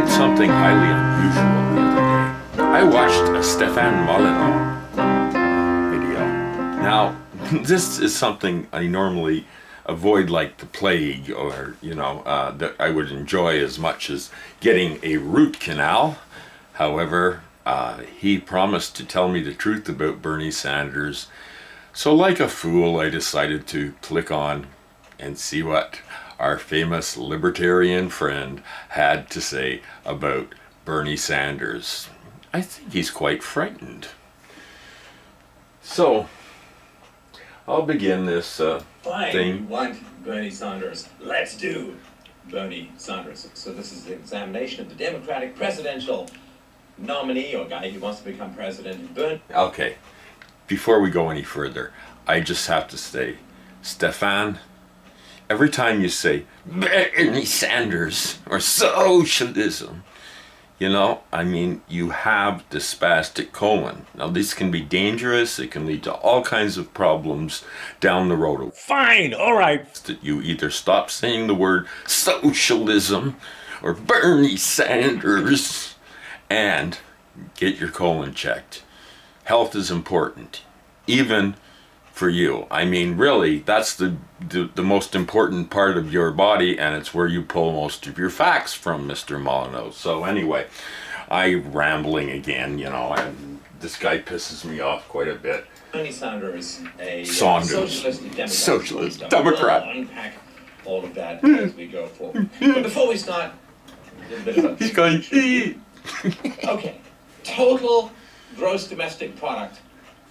did something highly unusual the other day. I watched a Stefan Molyneux video. Now, this is something I normally avoid like the plague, or, that I would enjoy as much as getting a root canal. However, he promised to tell me the truth about Bernie Sanders. So like a fool, I decided to click on and see what our famous libertarian friend had to say about Bernie Sanders. I think he's quite frightened. So, I'll begin this Fine, thing. you want Bernie Sanders. Let's do Bernie Sanders. So this is the examination of the Democratic presidential nominee, or guy who wants to become president. Okay, before we go any further, I just have to say, Stefan, every time you say Bernie Sanders or socialism, you have the spastic colon. Now this can be dangerous. It can lead to all kinds of problems down the road. Fine, all right. That you either stop saying the word socialism or Bernie Sanders and get your colon checked. Health is important, even for you. Really, that's the most important part of your body, and it's where you pull most of your facts from, Mr. Molineux. So anyway, I'm rambling again, and this guy pisses me off quite a bit. Bernie Sanders, a socialist Democrat. We'll unpack all of that as we go forward. But before we start, a little bit of He's going, okay, total gross domestic product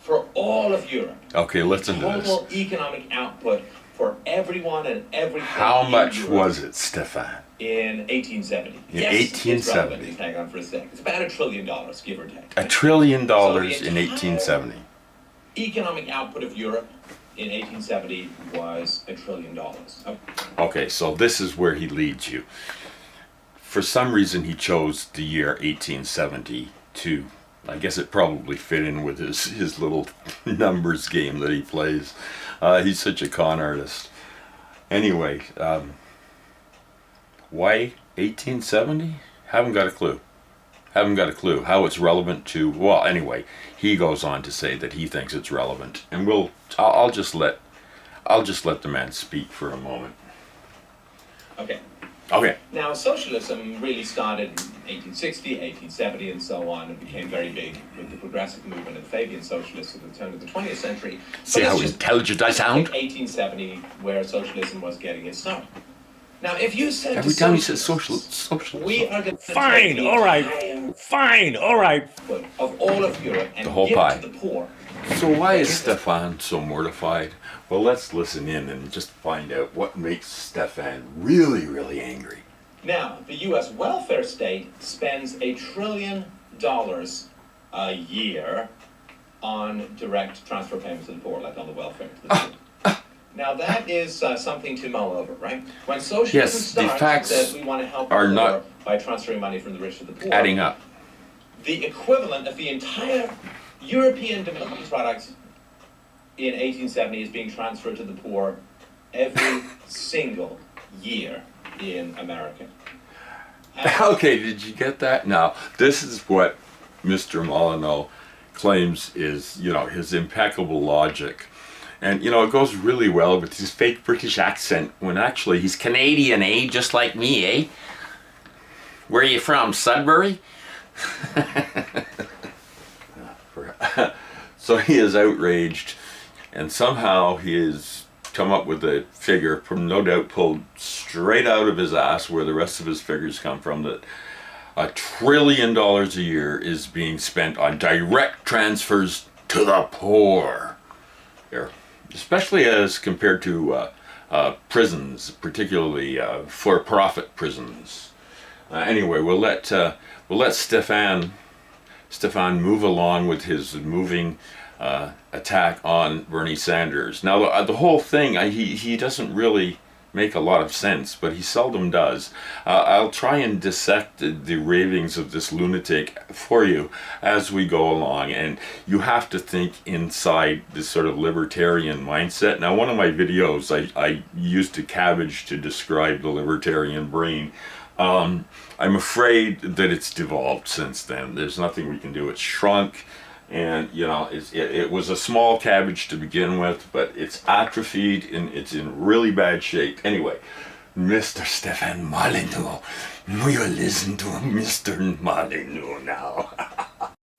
for all of Europe. Okay, listen to this. Total economic output for everyone and everything. How much Europe was it, Stefan? In 1870. In yes, 1870. It's hang on for a sec. It's about $1 trillion, give or take. $1 trillion in So 1870. Economic output of Europe in 1870 was $1 trillion. Okay, so this is where he leads you. For some reason, he chose the year 1870 to, I guess it probably fit in with his little numbers game that he plays. He's such a con artist. Anyway, why 1870? Haven't got a clue. How it's relevant to, well, anyway, he goes on to say that he thinks it's relevant, and I'll just let the man speak for a moment. Okay. Now, socialism really started in 1860, 1870, and so on, and became very big with the progressive movement and Fabian socialists at the turn of the 20th century. See how intelligent I sound? 1870, where socialism was getting its start. Now, if you said every time he says socialism, we are going to fine, all right, of all of Europe and the whole give pie to the poor. So why is Stefan so mortified? Well, let's listen in and just find out what makes Stefan really, really angry. Now, the U.S. welfare state spends $1 trillion a year on direct transfer payments to the poor, like on the welfare to the poor. Now, that is something to mull over, right? When socialism starts, the facts says we want to help are the poor not by transferring money from the rich to the poor. adding up. The equivalent of the entire European domestic product in 1870 is being transferred to the poor every single year in America. Okay, did you get that? Now, this is what Mr. Molineux claims is, his impeccable logic. And, it goes really well with his fake British accent, when actually he's Canadian, eh? Just like me, eh? Where are you from, Sudbury? So he is outraged, and somehow he has come up with a figure, from no doubt pulled straight out of his ass, where the rest of his figures come from, that $1 trillion a year is being spent on direct transfers to the poor. Here. Especially as compared to prisons, particularly for-profit prisons. Anyway, we'll let Stefan move along with his moving attack on Bernie Sanders. Now, the whole thing, he doesn't really make a lot of sense, but he seldom does. I'll try and dissect the ravings of this lunatic for you as we go along, and you have to think inside this sort of libertarian mindset. Now, one of my videos, I used a cabbage to describe the libertarian brain. I'm afraid that it's devolved since then. There's nothing we can do. It's shrunk, and it was a small cabbage to begin with, but it's atrophied and it's in really bad shape. Anyway, Mr. Stefan Molyneux, we will listen to Mr. Molyneux now.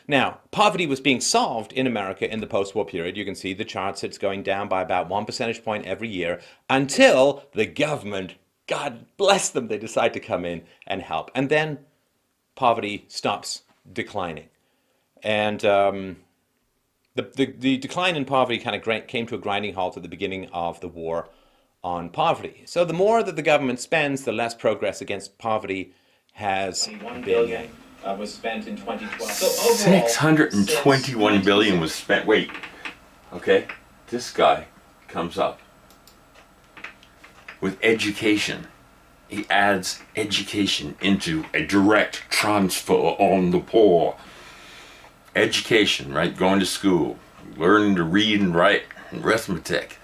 Now, poverty was being solved in America in the post-war period. You can see the charts, it's going down by about 1 percentage point every year until the government, God bless them, they decide to come in and help. And then poverty stops declining. And the decline in poverty kind of came to a grinding halt at the beginning of the war on poverty. So the more that the government spends, the less progress against poverty has been made. Was spent in 2012. So overall, 621 billion was spent. Wait, okay, this guy comes up with education. He adds education into a direct transfer on the poor. Education, right? Going to school, learning to read and write, arithmetic.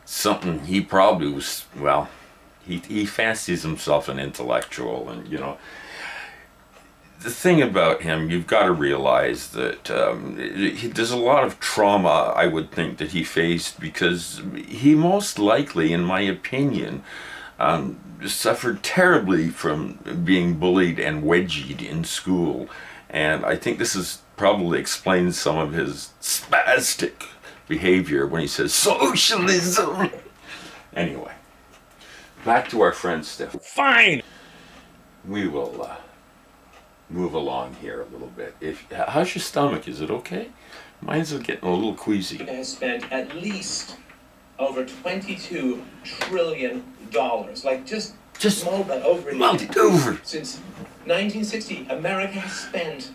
Something he probably was, well, he fancies himself an intellectual, and the thing about him, you've got to realize that there's a lot of trauma, I would think, that he faced, because he most likely, in my opinion, suffered terribly from being bullied and wedgied in school. And I think this is probably explains some of his spastic behavior when he says socialism. Anyway, back to our friend Stefan. Fine! We will move along here a little bit. How's your stomach? Is it okay? Mine's getting a little queasy. Has spent at least over $22 trillion. Like just mull that over again. Mulled it over. Since 1960, America has spent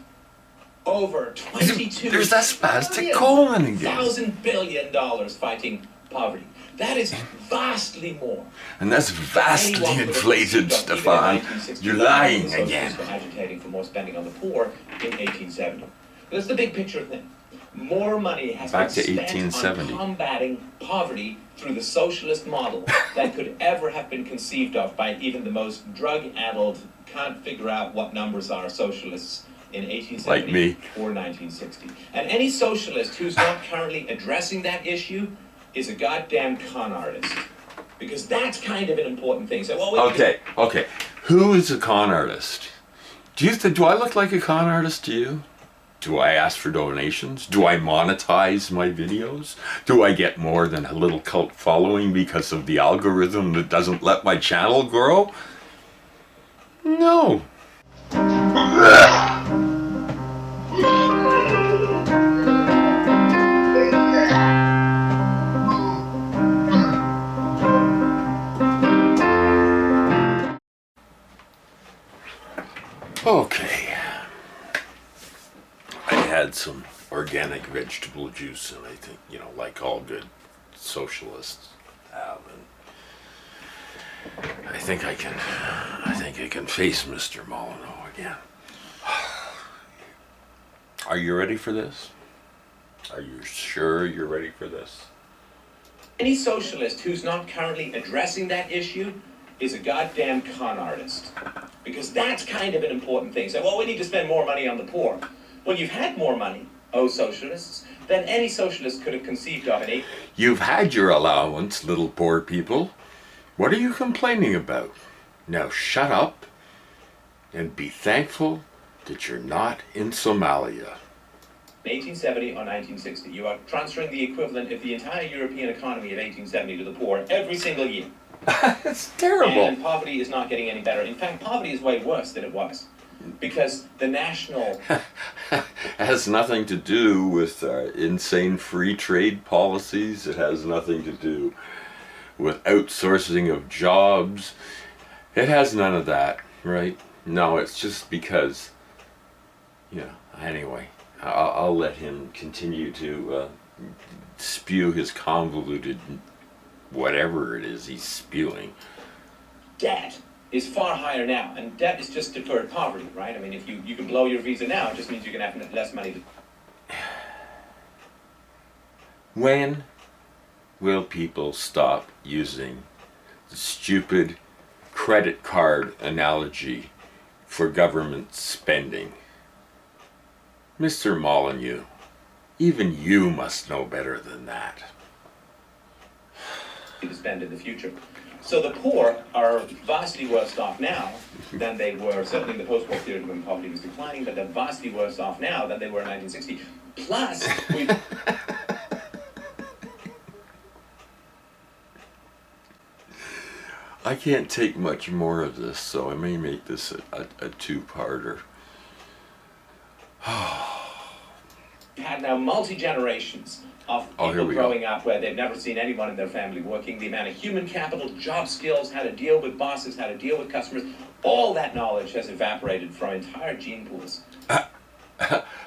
over 22 There's that spastic colon again. $1,000 billion fighting poverty. That is vastly more. And that's vastly inflated, Stefan. You're lying again. For agitating for more spending on the poor in 1870. That's the big picture thing. More money has been spent on combating poverty through the socialist model that could ever have been conceived of by even the most drug-addled, can't figure out what numbers are socialists in 1870 like me. Or 1960. And any socialist who's not currently addressing that issue is a goddamn con artist. Because that's kind of an important thing. So, Okay. Who is a con artist? Do I look like a con artist to you? Do I ask for donations? Do I monetize my videos? Do I get more than a little cult following because of the algorithm that doesn't let my channel grow? No. Okay. I had some organic vegetable juice, and I think, like all good socialists have, and I think I can face Mr. Molineux again. Are you ready for this? Are you sure you're ready for this? Any socialist who's not currently addressing that issue is a goddamn con artist. Because that's kind of an important thing. So, we need to spend more money on the poor. Well, you've had more money, socialists, than any socialist could have conceived of in You've had your allowance, little poor people. What are you complaining about? Now shut up and be thankful that you're not in Somalia. 1870 or 1960, you are transferring the equivalent of the entire European economy of 1870 to the poor every single year. It's terrible. And poverty is not getting any better. In fact, poverty is way worse than it was. Because the national... has nothing to do with insane free trade policies. It has nothing to do with outsourcing of jobs. It has none of that, right? No, it's just because, anyway, I'll let him continue to spew his convoluted whatever it is he's spewing. Debt is far higher now, and debt is just deferred poverty, right? I mean, if you can blow your visa now, it just means you can have less money to... When will people stop using the stupid, credit card analogy for government spending. Mr. Molineux, even you must know better than that. To spend in the future. So the poor are vastly worse off now than they were, certainly in the post-war period when poverty was declining, but they're vastly worse off now than they were in 1960. Plus, we've... I can't take much more of this, so I may make this a two-parter. had now multi-generations of people growing up where they've never seen anyone in their family working, the amount of human capital, job skills, how to deal with bosses, how to deal with customers, all that knowledge has evaporated from entire gene pools.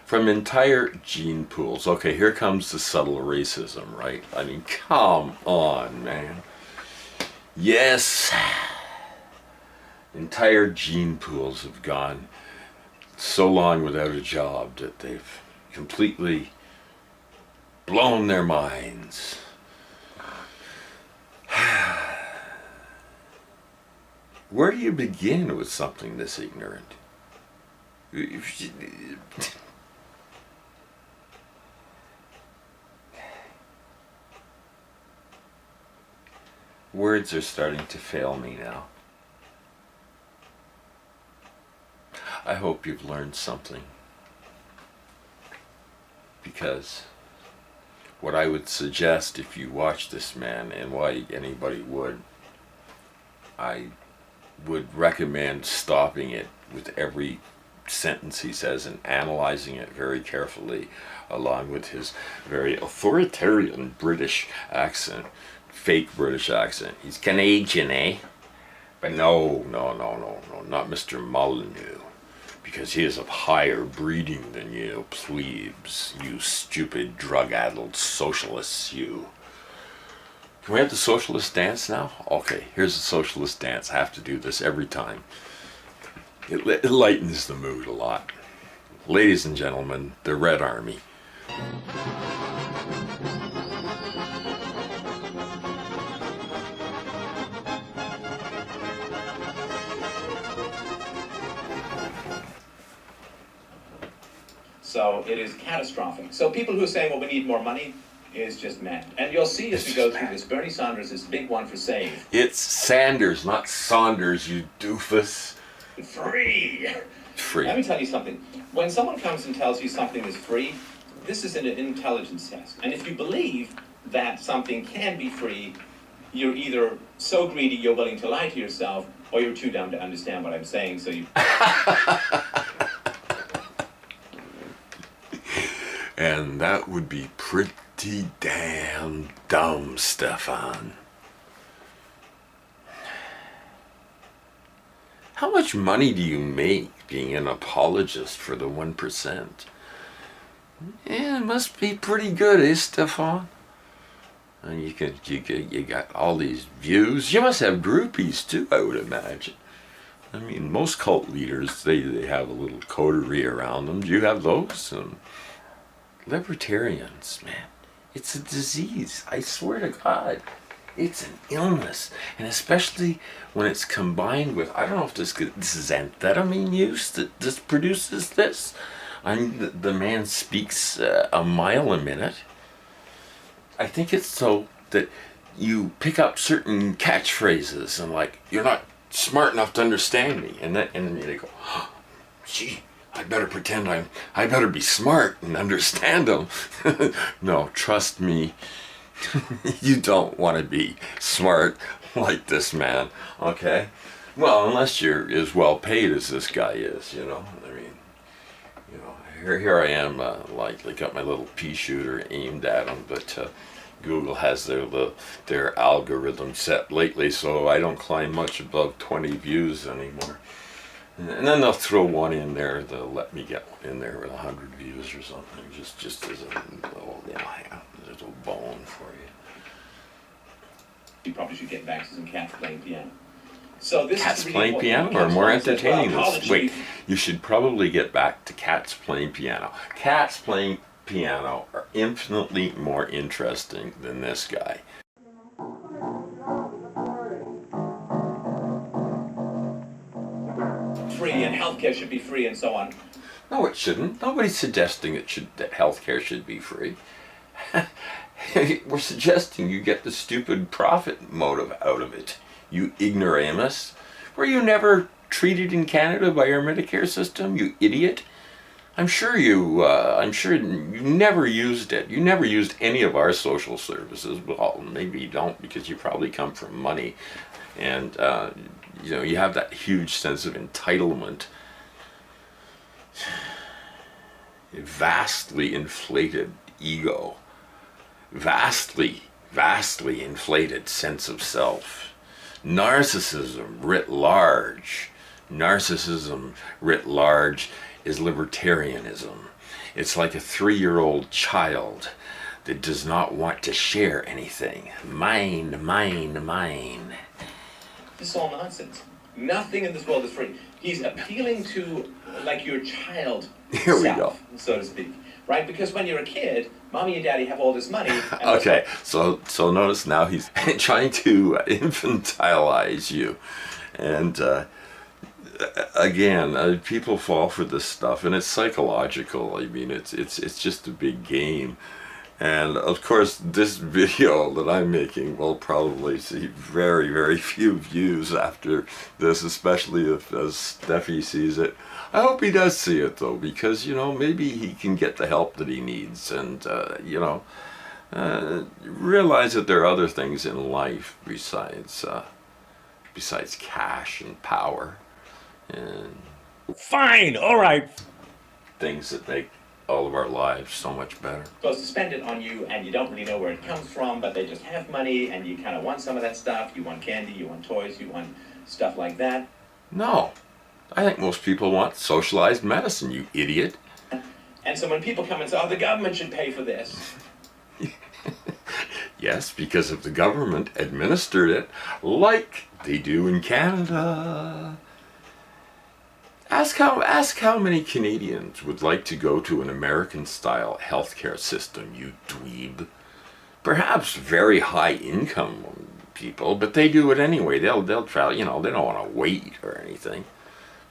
From entire gene pools. Okay, here comes the subtle racism, right? I mean, come on, man. Yes, entire gene pools have gone so long without a job that they've completely blown their minds. Where do you begin with something this ignorant? Words are starting to fail me now. I hope you've learned something. Because what I would suggest if you watch this man, and why anybody would, I would recommend stopping it with every sentence he says and analyzing it very carefully, along with his very authoritarian British accent, fake British accent. He's Canadian, eh? But no, not Mr. Molineux, because he is of higher breeding than you, plebes, you stupid drug-addled socialists, you. Can we have the socialist dance now? Okay, here's the socialist dance. I have to do this every time. It lightens the mood a lot. Ladies and gentlemen, the Red Army. So it is catastrophic. So people who are saying, well, we need more money, is just mad. And you'll see as we go through this, Bernie Sanders is the big one for save. It's Sanders, not Saunders, you doofus. Free. Free. Let me tell you something. When someone comes and tells you something is free, this is an intelligence test. And if you believe that something can be free, you're either so greedy you're willing to lie to yourself, or you're too dumb to understand what I'm saying, so you... And that would be pretty damn dumb, Stefan. How much money do you make being an apologist for the 1%? Yeah, it must be pretty good, eh, Stefan? And you got all these views. You must have groupies too, I would imagine. I mean, most cult leaders, they have a little coterie around them. Do you have those? Libertarians, man, it's a disease. I swear to God, it's an illness, and especially when it's combined with, I don't know if this is amphetamine use that just produces this. I mean, the man speaks a mile a minute. I think it's so that you pick up certain catchphrases and like, you're not smart enough to understand me, and then they go, oh, gee, I better pretend I better be smart and understand them. No, trust me, you don't want to be smart like this man, okay? Well, unless you're as well paid as this guy is, you know. I mean, you know, here I am, like got my little pea shooter aimed at him, but Google has their algorithm set lately, so I don't climb much above 20 views anymore. And then they'll throw one in there. They'll let me get one in there with 100 views or something, just as a little bone for you. You probably should get back to some cats playing piano. So this Cats is really playing piano are more entertaining. Wait, you should probably get back to cats playing piano. Cats playing piano are infinitely more interesting than this guy. healthcare should be free and so on. No, it shouldn't. Nobody's suggesting that healthcare should be free. We're suggesting you get the stupid profit motive out of it. You ignoramus. Were you never treated in Canada by our Medicare system, you idiot? I'm sure you never used it. You never used any of our social services. Well, maybe you don't because you probably come from money. And, you have that huge sense of entitlement. A vastly inflated ego. Vastly inflated sense of self. Narcissism writ large. Narcissism writ large is libertarianism. It's like a 3-year-old child that does not want to share anything. Mine, mine, mine. This is all nonsense. Nothing in this world is free. He's appealing to, like, your child Here we self, go. so to speak. Right? Because when you're a kid, mommy and daddy have all this money. And Okay, so notice now he's trying to infantilize you. And again, people fall for this stuff, and it's psychological. I mean, it's just a big game. And of course, this video that I'm making will probably see very, very few views after this, especially if Steffi sees it. I hope he does see it though, because maybe he can get the help that he needs, and realize that there are other things in life besides cash and power, and Fine, all right. things that make all of our lives so much better. supposed to spend it on you, and you don't really know where it comes from, but they just have money, and you kind of want some of that stuff. You want candy, you want toys, you want stuff like that. No, I think most people want socialized medicine, you idiot. And so when people come and say, oh, the government should pay for this, Yes, because if the government administered it like they do in Canada. Ask how many Canadians would like to go to an American-style healthcare system, you dweeb. Perhaps very high-income people, but they do it anyway. They'll travel. They don't want to wait or anything.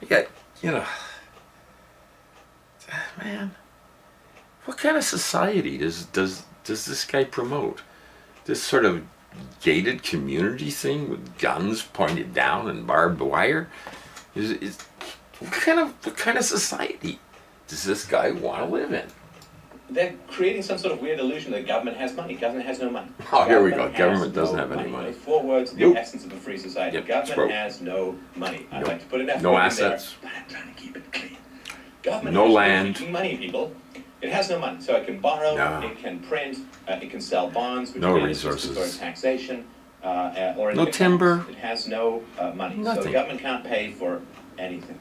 You got, man. What kind of society does this guy promote? This sort of gated community thing with guns pointed down and barbed wire? What kind of society does this guy want to live in? they're creating some sort of weird illusion that government has money. Government has no money. Oh, here we go. Government Government has doesn't no have any money. 4 words, the Nope. essence of a free society. Yep, Government spoke. has no money. I'd Nope. like to put an F No word in assets. there, but I'm trying to keep it clean. Government No has land. no freaking money, people. It has no money, so it can borrow, No. it can print, it can sell bonds, which No again is just resources. sort of taxation, or No timber. It has no money, so the Nothing. government can't pay for anything.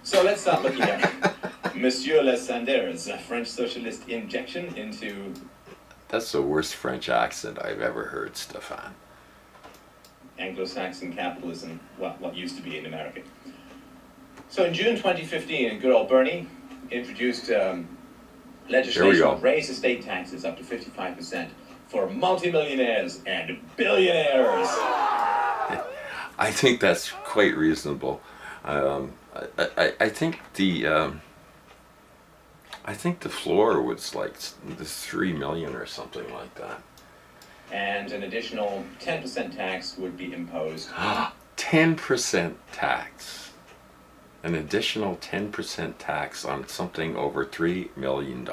So let's start looking at Monsieur Le Sanders, a French socialist injection into That's the worst French accent I've ever heard, Stefan. Anglo-Saxon capitalism, well, what used to be in America. So in June 2015, good old Bernie introduced legislation go. to raise estate taxes up to 55% for multimillionaires and billionaires. I think that's quite reasonable. I think the floor was like the 3 million or something like that. And an additional 10% tax would be imposed. 10% tax. An additional 10% tax on something over $3 million.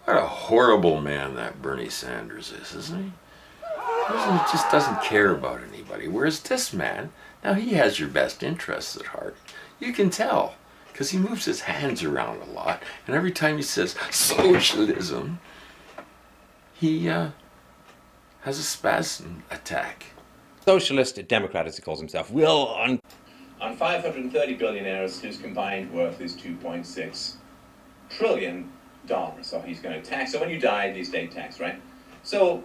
What a horrible man that Bernie Sanders is, isn't he? He just doesn't care about anybody. Whereas this man, now he has your best interests at heart. You can tell, because he moves his hands around a lot, and every time he says socialism, he has a spasm attack. Socialist Democrat, as he calls himself, will on On 530 billionaires whose combined worth is $2.6 trillion. So he's going to tax. So when you die, the estate tax, right? So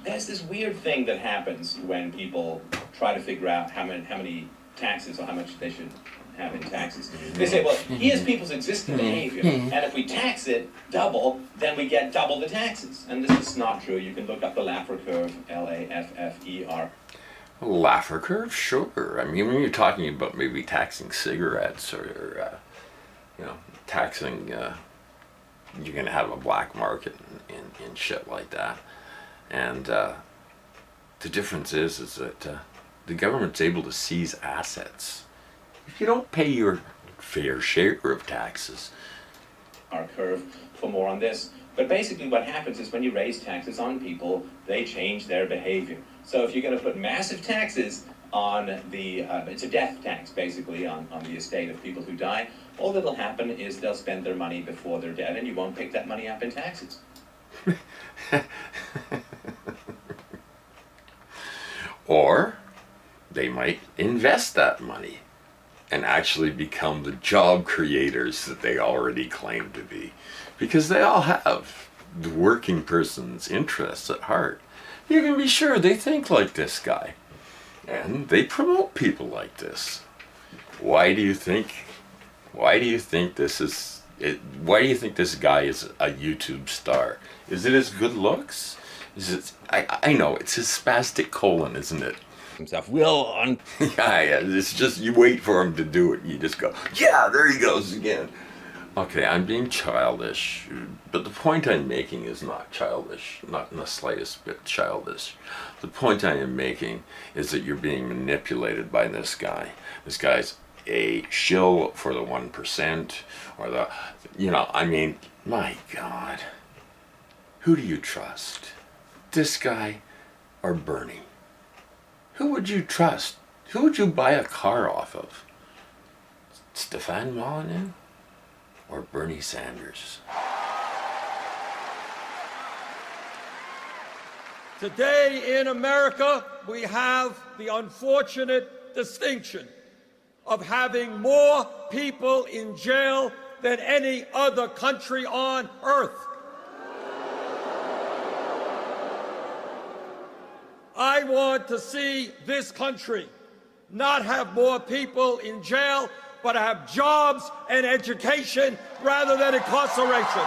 there's this weird thing that happens when people try to figure out how many taxes or how much they should have in taxes. They say, well, here's people's existing behavior, and if we tax it double, then we get double the taxes. And this is not true. You can look up the Laffer curve, Laffer. Laffer curve, sure. I mean, when you're talking about maybe taxing cigarettes or taxing, you're going to have a black market in shit like that. And the difference is that the government's able to seize assets. If you don't pay your fair share of taxes. Our curve for more on this. But basically what happens is when you raise taxes on people, they change their behavior. So if you're going to put massive taxes on the, it's a death tax basically on the estate of people who die, all that'll happen is they'll spend their money before they're dead and you won't pick that money up in taxes. Or they might invest that money and actually become the job creators that they already claim to be. Because they all have the working person's interests at heart. You can be sure they think like this guy. And they promote people like this. Why do you think this is it? Why do you think this guy is a YouTube star? Is it his good looks? Is it? I know it's his spastic colon, isn't it? Himself will on. Yeah, it's just you wait for him to do it. And you just go, yeah, there he goes again. Okay, I'm being childish, but the point I'm making is not childish, not in the slightest bit childish. The point I am making is that you're being manipulated by this guy. This guy's a shill for the 1%, or the, I mean, my God. Who do you trust? This guy or Bernie? Who would you trust? Who would you buy a car off of? Stefan Molyneux or Bernie Sanders? Today in America, we have the unfortunate distinction of having more people in jail than any other country on earth. I want to see this country not have more people in jail, but have jobs and education rather than incarceration.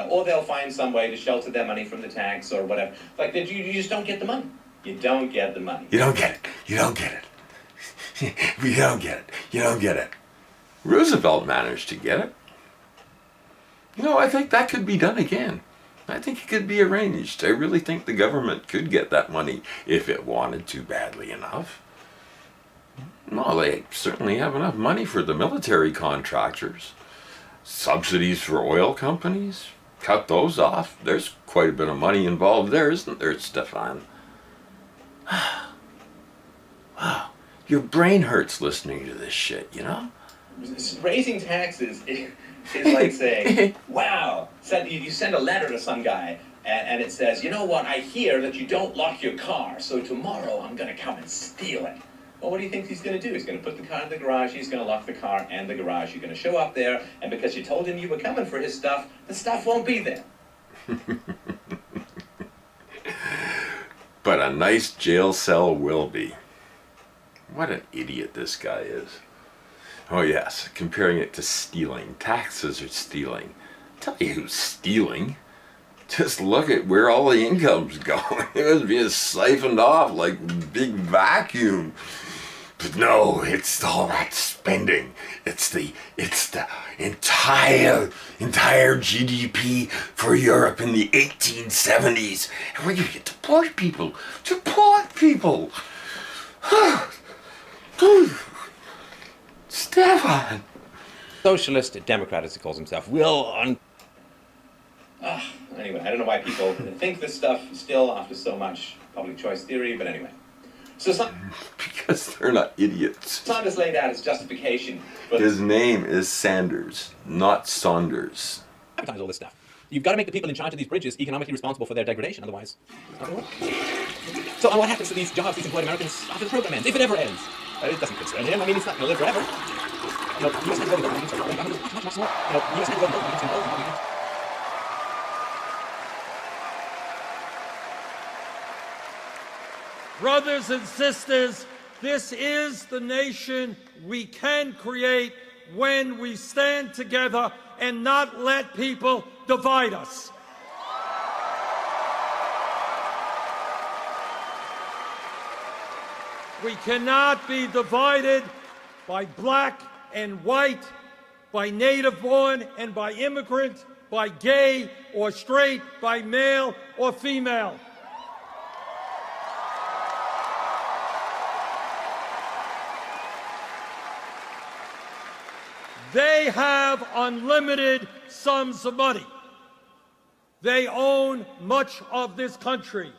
Or they'll find some way to shelter their money from the tax or whatever. Like, you just don't get the money. You don't get the money. You don't get it. You don't get it. You don't get it. You don't get it. Roosevelt managed to get it. I think that could be done again. I think it could be arranged. I really think the government could get that money if it wanted to badly enough. No, they certainly have enough money for the military contractors. Subsidies for oil companies. Cut those off. There's quite a bit of money involved there, isn't there, Stefan? Wow. Your brain hurts listening to this shit, Raising taxes is like saying, wow, you send a letter to some guy and it says, you know what, I hear that you don't lock your car, so tomorrow I'm going to come and steal it. Well, what do you think he's going to do? He's going to put the car in the garage, he's going to lock the car and the garage. You're going to show up there, and because you told him you were coming for his stuff, the stuff won't be there. But a nice jail cell will be. What an idiot this guy is. Oh yes, comparing it to stealing. Taxes are stealing. Tell you who's stealing. Just look at where all the income's going. It was being siphoned off like a big vacuum. But no, it's all that spending. It's the entire GDP for Europe in the 1870s. And we're gonna get to poor people. To poor people. Stefan! Socialist Democrat, as he calls himself, will on. Anyway, I don't know why people think this stuff still after so much public choice theory, but anyway. So because they're not idiots. Sanders laid out his justification for his name is Sanders, not Saunders. Advertise all this stuff. You've got to make the people in charge of these bridges economically responsible for their degradation, otherwise it's not going to work. So what happens to these jobs, these employed Americans, after the program ends, if it ever ends? It doesn't concern him. I mean, it's not going to live forever. US had to go to the much more. US had to go to the Brothers and sisters, this is the nation we can create when we stand together and not let people divide us. We cannot be divided by black and white, by native-born and by immigrant, by gay or straight, by male or female. They have unlimited sums of money. They own much of this country.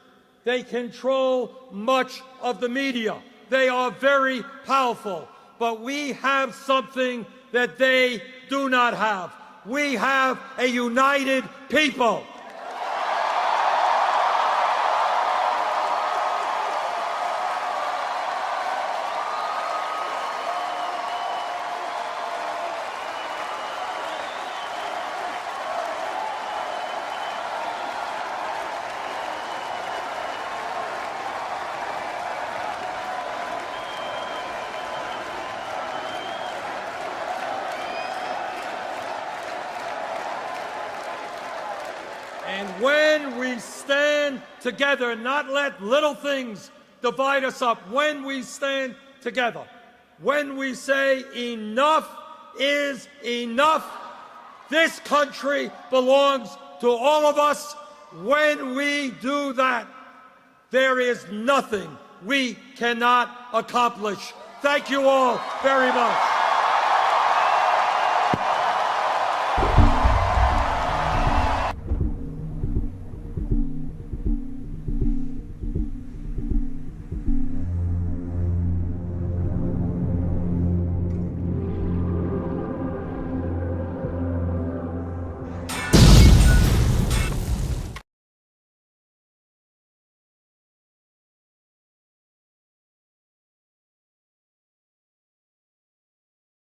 They control much of the media. They are very powerful. But we have something that they do not have. We have a united people. And when we stand together, not let little things divide us up, when we stand together, when we say enough is enough, this country belongs to all of us. When we do that, there is nothing we cannot accomplish. Thank you all very much.